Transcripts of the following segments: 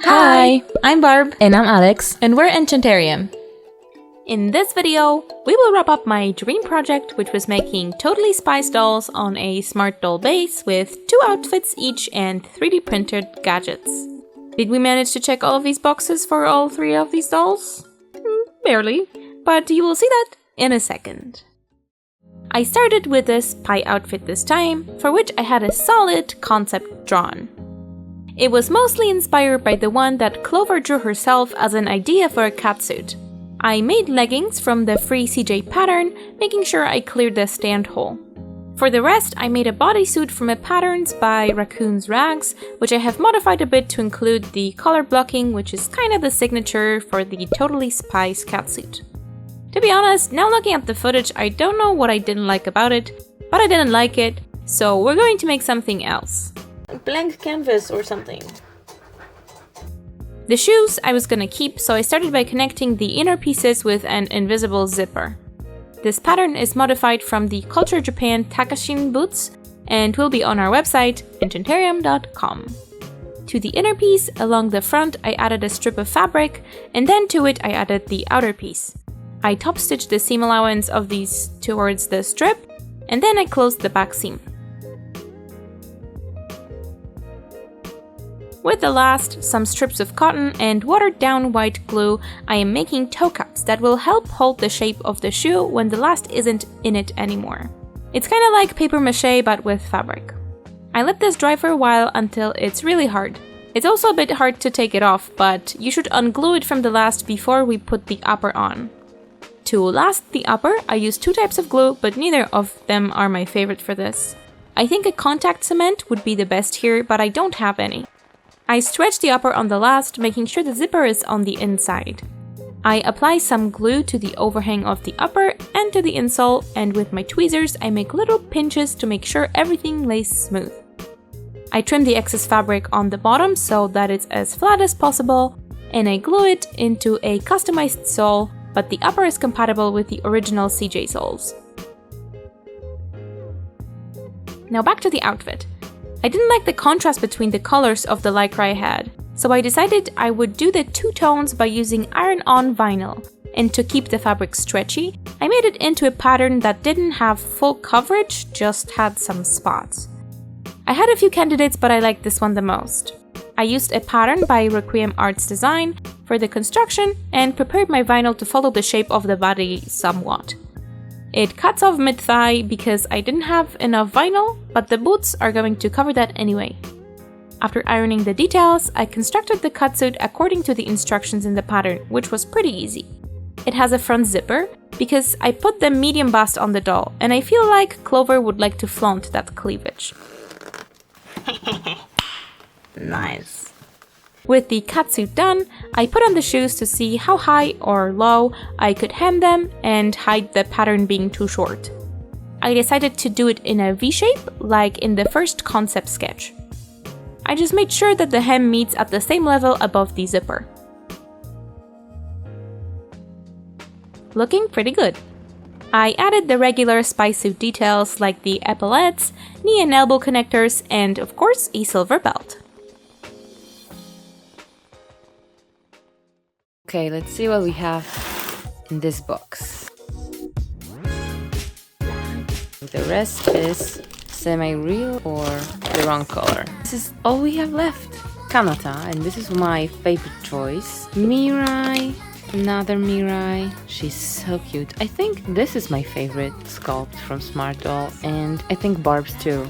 Hi, I'm Barb. And I'm Alex. And we're Enchanterium. In this video, we will wrap up my dream project, which was making Totally Spies dolls on a smart doll base with 2 outfits each and 3D printed gadgets. Did we manage to check all of these boxes for all 3 of these dolls? Barely, but you will see that in a second. I started with a spy outfit this time, for which I had a solid concept drawn. It was mostly inspired by the one that Clover drew herself as an idea for a catsuit. I made leggings from the free CJ pattern, making sure I cleared the stand hole. For the rest, I made a bodysuit from a patterns by Raccoon's Rags, which I have modified a bit to include the color blocking, which is kind of the signature for the Totally Spies catsuit. To be honest, now looking at the footage, I don't know what I didn't like about it, but I didn't like it, so we're going to make something else. Blank canvas or something. The shoes I was gonna keep, so I started by connecting the inner pieces with an invisible zipper. This pattern is modified from the Culture Japan Takashin boots and will be on our website, enchanterium.com. To the inner piece, along the front, I added a strip of fabric, and then to it I added the outer piece. I top stitched the seam allowance of these towards the strip, and then I closed the back seam. With the last, some strips of cotton and watered down white glue, I am making toe caps that will help hold the shape of the shoe when the last isn't in it anymore. It's kinda like paper mache but with fabric. I let this dry for a while until it's really hard. It's also a bit hard to take it off, but you should unglue it from the last before we put the upper on. To last the upper, I used 2 types of glue, but neither of them are my favorite for this. I think a contact cement would be the best here, but I don't have any. I stretch the upper on the last, making sure the zipper is on the inside. I apply some glue to the overhang of the upper and to the insole, and with my tweezers I make little pinches to make sure everything lays smooth. I trim the excess fabric on the bottom so that it's as flat as possible, and I glue it into a customized sole, but the upper is compatible with the original CJ soles. Now back to the outfit. I didn't like the contrast between the colors of the lycra I had, so I decided I would do the 2 tones by using iron-on vinyl, and to keep the fabric stretchy, I made it into a pattern that didn't have full coverage, just had some spots. I had a few candidates, but I liked this one the most. I used a pattern by Requiem Arts Design for the construction and prepared my vinyl to follow the shape of the body somewhat. It cuts off mid-thigh because I didn't have enough vinyl, but the boots are going to cover that anyway. After ironing the details, I constructed the catsuit according to the instructions in the pattern, which was pretty easy. It has a front zipper, because I put the medium bust on the doll, and I feel like Clover would like to flaunt that cleavage. Nice. With the catsuit done, I put on the shoes to see how high or low I could hem them and hide the pattern being too short. I decided to do it in a V-shape, like in the first concept sketch. I just made sure that the hem meets at the same level above the zipper. Looking pretty good. I added the regular spy suit details like the epaulettes, knee and elbow connectors, and of course a silver belt. Okay, let's see what we have in this box. The rest is semi-real or the wrong color. This is all we have left. Kanata, and this is my favorite choice. Mirai, another Mirai. She's so cute. I think this is my favorite sculpt from Smart Doll, and I think Barb's too.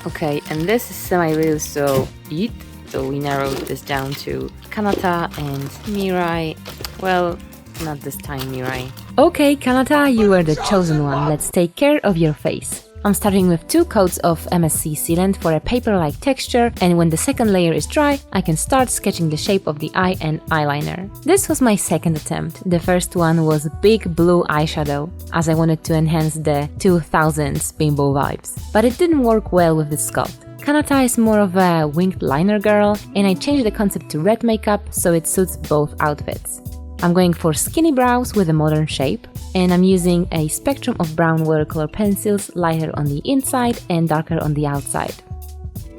Okay, and this is semi-real, so eat. So we narrowed this down to Kanata and Mirai. Well, not this time, Mirai. Okay, Kanata, you were the chosen one. Let's take care of your face. I'm starting with 2 coats of MSC sealant for a paper-like texture, and when the second layer is dry, I can start sketching the shape of the eye and eyeliner. This was my second attempt. The first one was big blue eyeshadow, as I wanted to enhance the 2000s bimbo vibes. But it didn't work well with the sculpt. Kanata is more of a winged liner girl, and I changed the concept to red makeup so it suits both outfits. I'm going for skinny brows with a modern shape, and I'm using a spectrum of brown watercolor pencils, lighter on the inside and darker on the outside.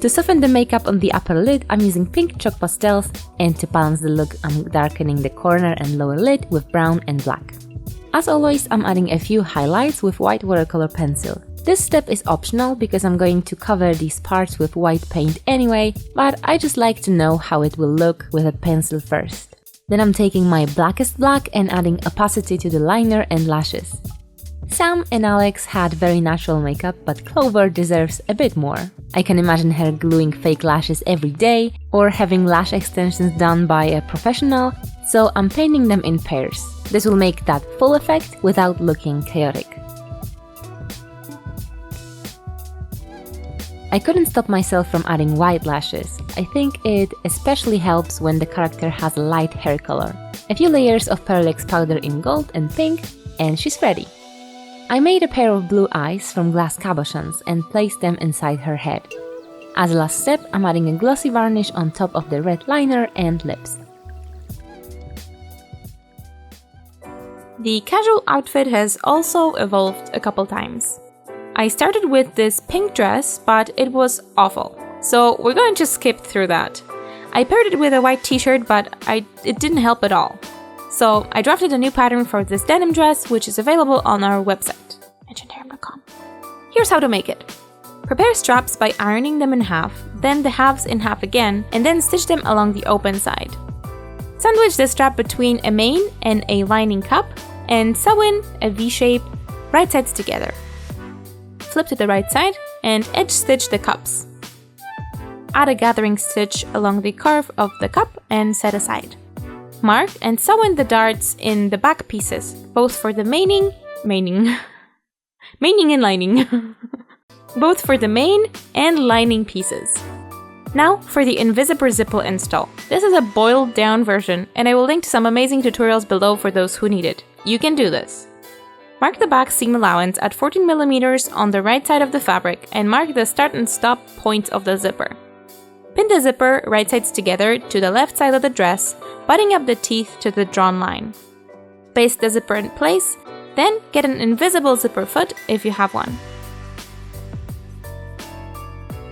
To soften the makeup on the upper lid, I'm using pink chalk pastels, and to balance the look, I'm darkening the corner and lower lid with brown and black. As always, I'm adding a few highlights with white watercolor pencil. This step is optional because I'm going to cover these parts with white paint anyway, but I just like to know how it will look with a pencil first. Then I'm taking my blackest black and adding opacity to the liner and lashes. Sam and Alex had very natural makeup, but Clover deserves a bit more. I can imagine her gluing fake lashes every day or having lash extensions done by a professional, so I'm painting them in pairs. This will make that full effect without looking chaotic. I couldn't stop myself from adding white lashes. I think it especially helps when the character has a light hair color. A few layers of Parallax powder in gold and pink, and she's ready. I made a pair of blue eyes from glass cabochons and placed them inside her head. As a last step, I'm adding a glossy varnish on top of the red liner and lips. The casual outfit has also evolved a couple times. I started with this pink dress, but it was awful, so we're going to skip through that. I paired it with a white t-shirt, but it didn't help at all. So I drafted a new pattern for this denim dress, which is available on our website, Enchanterium.com. Here's how to make it. Prepare straps by ironing them in half, then the halves in half again, and then stitch them along the open side. Sandwich the strap between a main and a lining cup, and sew in a V-shape, right sides together. Flip to the right side and edge stitch the cups. Add a gathering stitch along the curve of the cup and set aside. Mark and sew in the darts in the back pieces, both for the maining and lining. Both for the main and lining pieces. Now for the Invisible zipper install. This is a boiled down version, and I will link to some amazing tutorials below for those who need it. You can do this. Mark the back seam allowance at 14 mm on the right side of the fabric and mark the start and stop points of the zipper. Pin the zipper right sides together to the left side of the dress, butting up the teeth to the drawn line. Paste the zipper in place, then get an invisible zipper foot if you have one.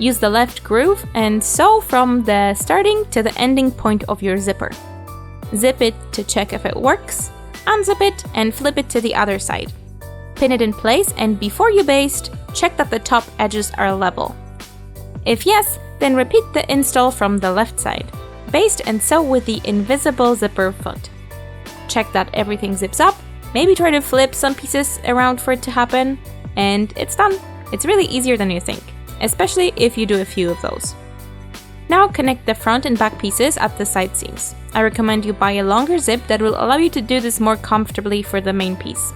Use the left groove and sew from the starting to the ending point of your zipper. Zip it to check if it works, unzip it and flip it to the other side. Pin it in place, and before you baste, check that the top edges are level. If yes, then repeat the install from the left side. Baste and sew with the invisible zipper foot. Check that everything zips up, maybe try to flip some pieces around for it to happen, and it's done. It's really easier than you think, especially if you do a few of those. Now connect the front and back pieces at the side seams. I recommend you buy a longer zip that will allow you to do this more comfortably for the main piece.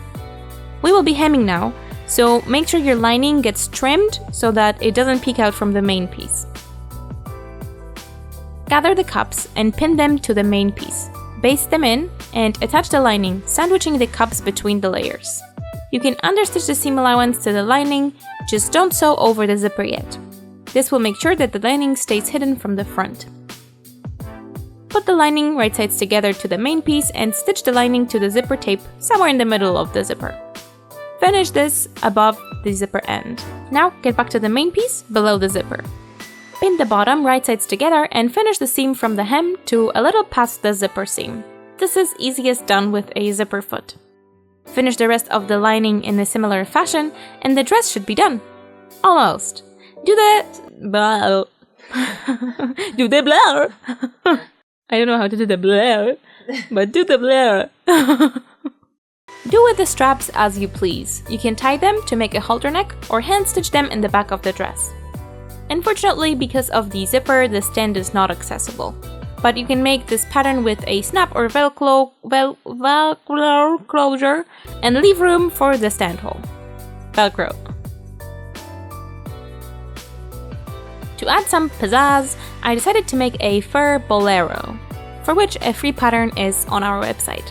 We will be hemming now, so make sure your lining gets trimmed so that it doesn't peek out from the main piece. Gather the cups and pin them to the main piece. Baste them in and attach the lining, sandwiching the cups between the layers. You can understitch the seam allowance to the lining, just don't sew over the zipper yet. This will make sure that the lining stays hidden from the front. Put the lining right sides together to the main piece and stitch the lining to the zipper tape somewhere in the middle of the zipper. Finish this above the zipper end. Now get back to the main piece below the zipper. Pin the bottom right sides together and finish the seam from the hem to a little past the zipper seam. This is easiest done with a zipper foot. Finish the rest of the lining in a similar fashion and the dress should be done. Almost. Do the blah. Do the blah. I don't know how to do the blah, but do the blah. Do with the straps as you please. You can tie them to make a halter neck or hand stitch them in the back of the dress. Unfortunately, because of the zipper, the stand is not accessible. But you can make this pattern with a snap or velcro closure and leave room for the stand hole. Velcro. To add some pizzazz, I decided to make a fur bolero, for which a free pattern is on our website.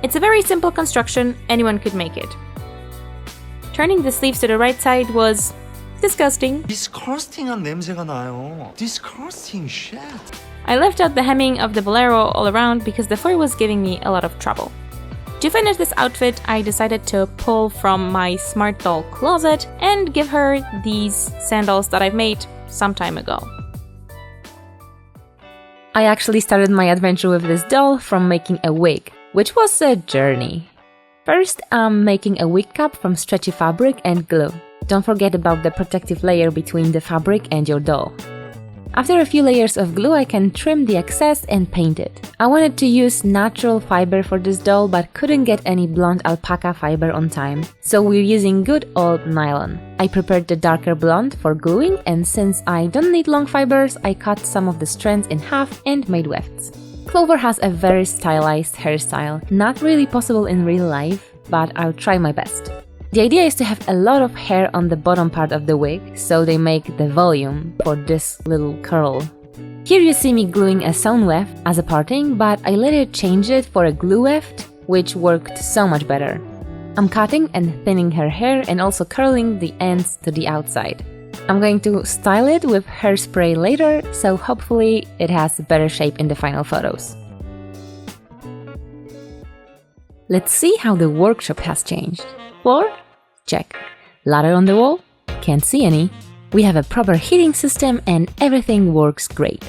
It's a very simple construction, anyone could make it. Turning the sleeves to the right side was disgusting. Disgusting한 냄새가 나요. Disgusting shit. I left out the hemming of the bolero all around because the fur was giving me a lot of trouble. To finish this outfit, I decided to pull from my Smart Doll closet and give her these sandals that I've made some time ago. I actually started my adventure with this doll from making a wig, which was a journey. First, I'm making a wig cap from stretchy fabric and glue. Don't forget about the protective layer between the fabric and your doll. After a few layers of glue, I can trim the excess and paint it. I wanted to use natural fiber for this doll, but couldn't get any blonde alpaca fiber on time, so we're using good old nylon. I prepared the darker blonde for gluing, and since I don't need long fibers, I cut some of the strands in half and made wefts. Clover has a very stylized hairstyle, not really possible in real life, but I'll try my best. The idea is to have a lot of hair on the bottom part of the wig, so they make the volume for this little curl. Here you see me gluing a sewn weft as a parting, but I later changed it for a glue weft, which worked so much better. I'm cutting and thinning her hair and also curling the ends to the outside. I'm going to style it with hairspray later, so hopefully it has better shape in the final photos. Let's see how the workshop has changed. Floor? Check. Ladder on the wall? Can't see any. We have a proper heating system and everything works great.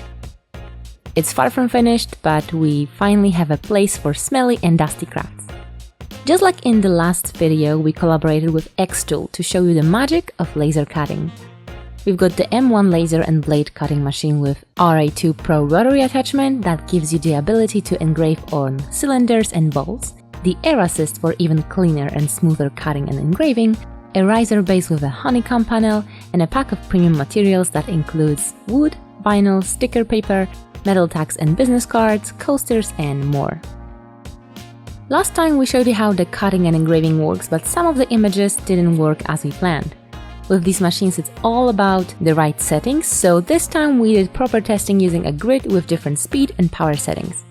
It's far from finished, but we finally have a place for smelly and dusty crafts. Just like in the last video, we collaborated with xTool to show you the magic of laser cutting. We've got the M1 laser and blade cutting machine with RA2 Pro rotary attachment that gives you the ability to engrave on cylinders and balls, the air assist for even cleaner and smoother cutting and engraving, a riser base with a honeycomb panel, and a pack of premium materials that includes wood, vinyl, sticker paper, metal tags and business cards, coasters, and more. Last time we showed you how the cutting and engraving works, but some of the images didn't work as we planned. With these machines it's all about the right settings, so this time we did proper testing using a grid with different speed and power settings.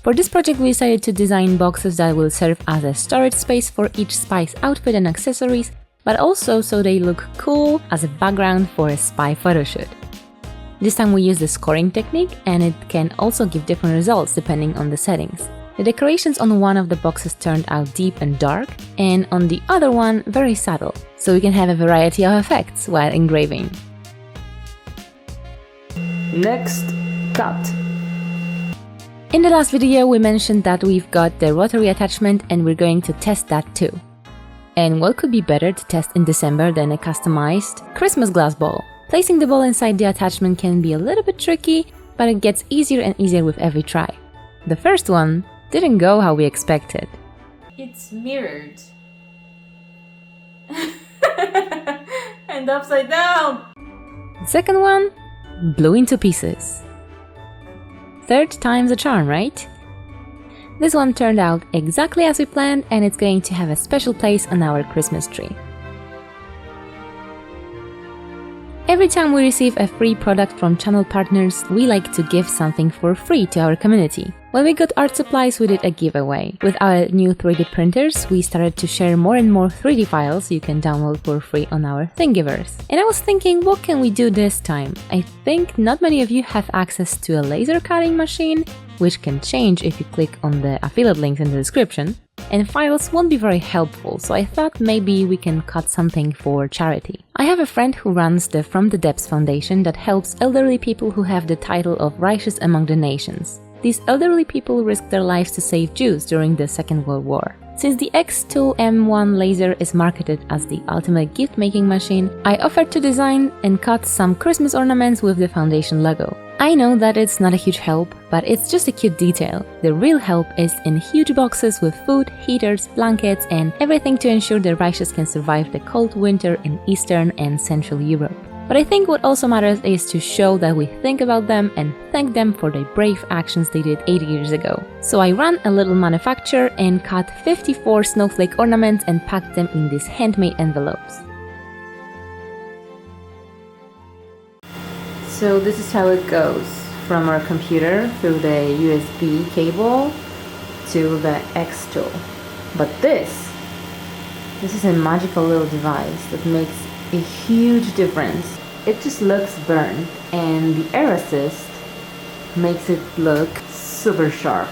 For this project we decided to design boxes that will serve as a storage space for each spy's outfit and accessories, but also so they look cool as a background for a spy photoshoot. This time we used the scoring technique, and it can also give different results depending on the settings. The decorations on one of the boxes turned out deep and dark, and on the other one very subtle, so we can have a variety of effects while engraving. Next, cut. In the last video we mentioned that we've got the rotary attachment and we're going to test that too. And what could be better to test in December than a customized Christmas glass ball? Placing the ball inside the attachment can be a little bit tricky, but it gets easier and easier with every try. The first one didn't go how we expected. It's mirrored. And upside down! The second one blew into pieces. Third time's a charm, right? This one turned out exactly as we planned, and it's going to have a special place on our Christmas tree. Every time we receive a free product from channel partners, we like to give something for free to our community. When we got art supplies, we did a giveaway. With our new 3D printers, we started to share more and more 3D files you can download for free on our Thingiverse. And I was thinking, what can we do this time? I think not many of you have access to a laser cutting machine, which can change if you click on the affiliate links in the description. And files won't be very helpful, so I thought maybe we can cut something for charity. I have a friend who runs the From the Depths Foundation that helps elderly people who have the title of Righteous Among the Nations. These elderly people risked their lives to save Jews during the Second World War. Since the xTool M1 laser is marketed as the ultimate gift-making machine, I offered to design and cut some Christmas ornaments with the foundation logo. I know that it's not a huge help, but it's just a cute detail. The real help is in huge boxes with food, heaters, blankets, and everything to ensure the righteous can survive the cold winter in Eastern and Central Europe. But I think what also matters is to show that we think about them and thank them for the brave actions they did 80 years ago. So I ran a little manufacture and cut 54 snowflake ornaments and packed them in these handmade envelopes. So this is how it goes from our computer through the USB cable to the xTool. But this is a magical little device that makes a huge difference. It just looks burnt, and the air assist makes it look super sharp.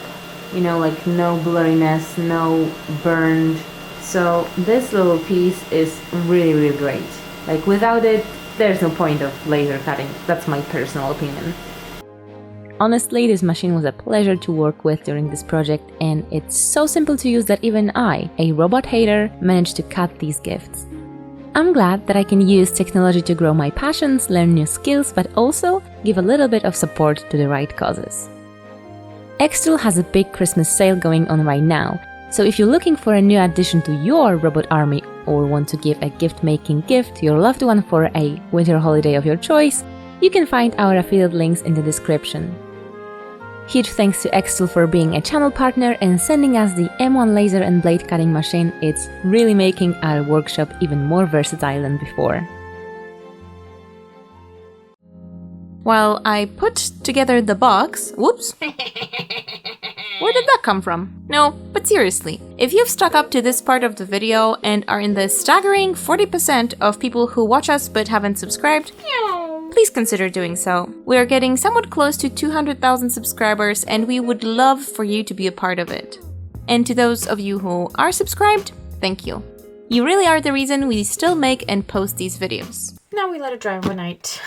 You know, like no blurriness, no burned. So this little piece is really, really great. Like without it, there's no point of laser cutting. That's my personal opinion. honestly, this machine was a pleasure to work with during this project, and it's so simple to use that even I, a robot hater, managed to cut these gifts. I'm glad that I can use technology to grow my passions, learn new skills, but also give a little bit of support to the right causes. xTool has a big Christmas sale going on right now, so if you're looking for a new addition to your robot army or want to give a gift-making gift to your loved one for a winter holiday of your choice, you can find our affiliate links in the description. Huge thanks to xTool for being a channel partner and sending us the M1 laser and blade cutting machine. It's really making our workshop even more versatile than before. While I put together the box, whoops, where did that come from? No, but seriously, if you've stuck up to this part of the video and are in the staggering 40% of people who watch us but haven't subscribed, please consider doing so. We are getting somewhat close to 200,000 subscribers and we would love for you to be a part of it. And to those of you who are subscribed, thank you. You really are the reason we still make and post these videos. Now we let it dry overnight.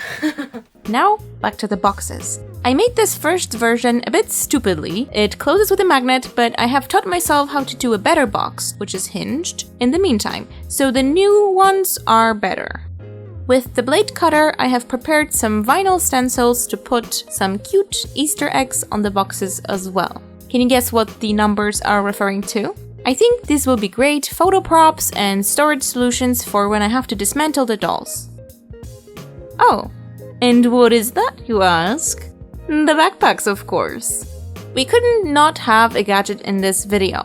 Now, back to the boxes. I made this first version a bit stupidly. It closes with a magnet, but I have taught myself how to do a better box, which is hinged, in the meantime, so the new ones are better. With the blade cutter, I have prepared some vinyl stencils to put some cute Easter eggs on the boxes as well. Can you guess what the numbers are referring to? I think these will be great photo props and storage solutions for when I have to dismantle the dolls. Oh, and what is that, you ask? The backpacks, of course. We couldn't not have a gadget in this video.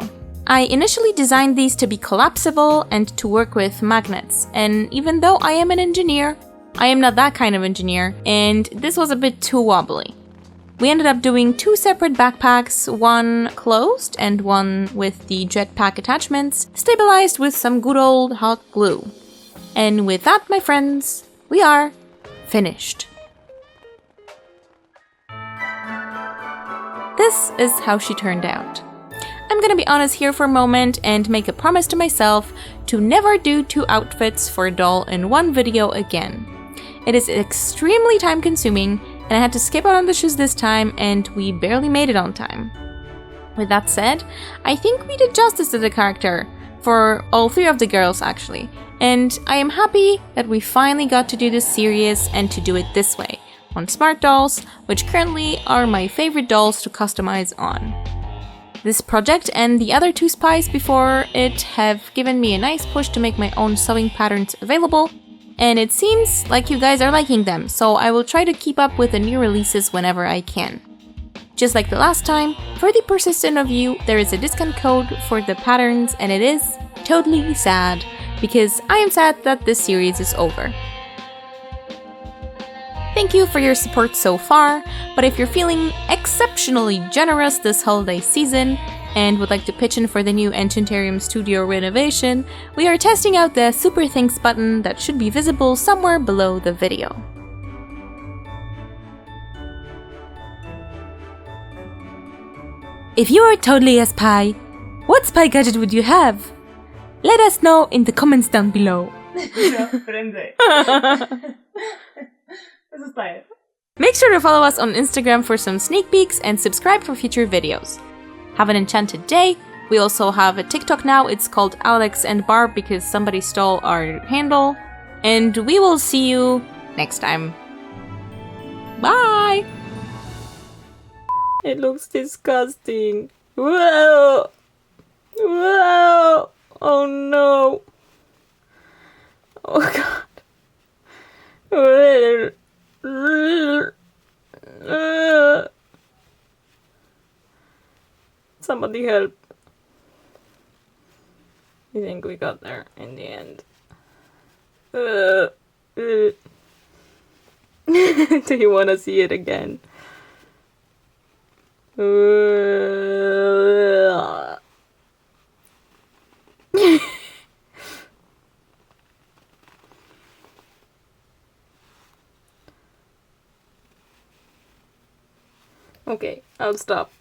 I initially designed these to be collapsible and to work with magnets, and even though I am an engineer, I am not that kind of engineer, and this was a bit too wobbly. We ended up doing two separate backpacks, one closed and one with the jetpack attachments, stabilized with some good old hot glue. And with that, my friends, we are finished. This is how she turned out. I'm gonna be honest here for a moment and make a promise to myself to never do two outfits for a doll in one video again. It is extremely time consuming and I had to skip out on the shoes this time and we barely made it on time. With that said, I think we did justice to the character, for all three of the girls actually, and I am happy that we finally got to do this series and to do it this way, on smart dolls, which currently are my favorite dolls to customize on. This project and the other two spies before it have given me a nice push to make my own sewing patterns available, and it seems like you guys are liking them, so I will try to keep up with the new releases whenever I can. Just like the last time, for the persistent of you, there is a discount code for the patterns and it is totally sad, because I am sad that this series is over. Thank you for your support so far, but if you're feeling exceptionally generous this holiday season and would like to pitch in for the new Enchanterium studio renovation, we are testing out the Super Thanks button that should be visible somewhere below the video. If you are totally a spy, what spy gadget would you have? Let us know in the comments down below. Make sure to follow us on Instagram for some sneak peeks and subscribe for future videos. Have an enchanted day. We also have a TikTok now. It's called Alex and Barb because somebody stole our handle. And we will see you next time. Bye! It looks disgusting. Whoa! Whoa! Oh no! Oh god! Somebody help. I think we got there in the end. Do you want to see it again? Okay, I'll stop.